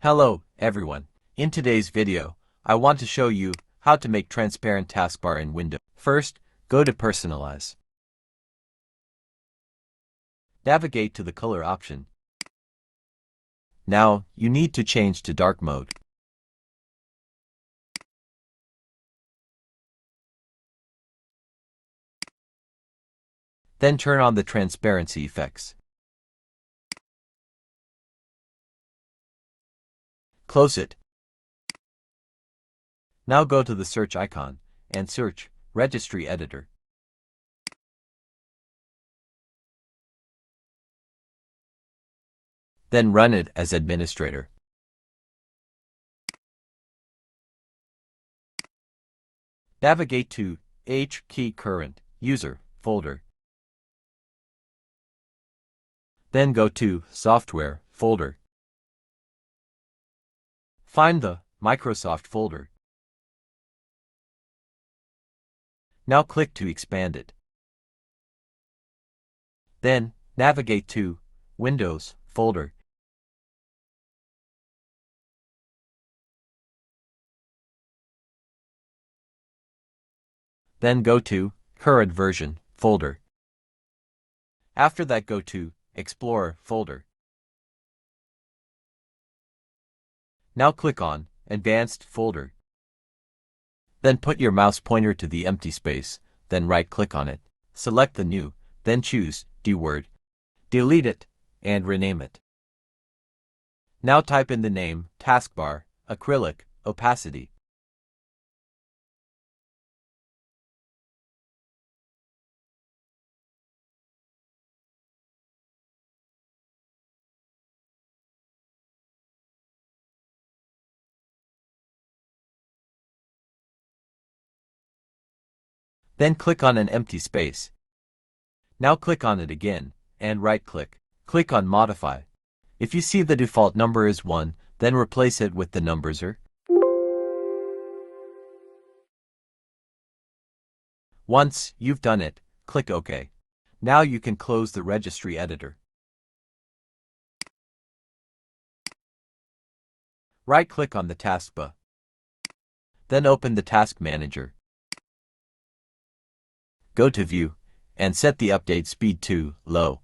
Hello, everyone. In today's video, I want to show you how to make transparent taskbar in Windows. First, go to Personalize. Navigate to the color option. Now, you need to change to dark mode. Then turn on the transparency effects. Close it. Now go to the search icon and search Registry Editor. Then run it as administrator. Navigate to H-key current user folder. Then go to Software folder. Find the Microsoft folder. Now click to expand it. Then navigate to Windows folder. Then go to Current Version folder. After that, go to Explorer folder. Now click on Advanced folder. Then put your mouse pointer to the empty space, then right-click on it. Select the new, then choose D-word. Delete it, and rename it. Now type in the name Taskbar, Acrylic, Opacity. Then click on an empty space. Now click on it again, and right-click. Click on Modify. If you see the default number is 1, then replace it with the number 0. Once you've done it, click OK. Now you can close the registry editor. Right-click on the taskbar. Then open the Task Manager. Go to View, and set the update speed to low.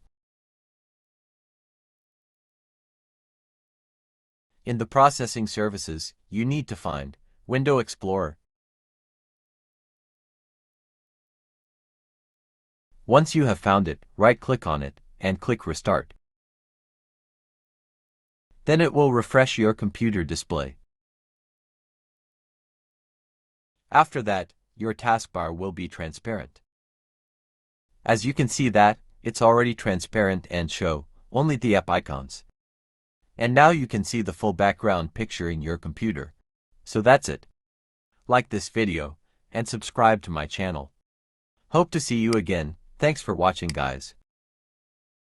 In the Processing Services, you need to find Window Explorer. Once you have found it, right-click on it, and click Restart. Then it will refresh your computer display. After that, your taskbar will be transparent. As you can see that, it's already transparent and show only the app icons. And now you can see the full background picture in your computer. So that's it. Like this video, and subscribe to my channel. Hope to see you again. Thanks for watching, guys.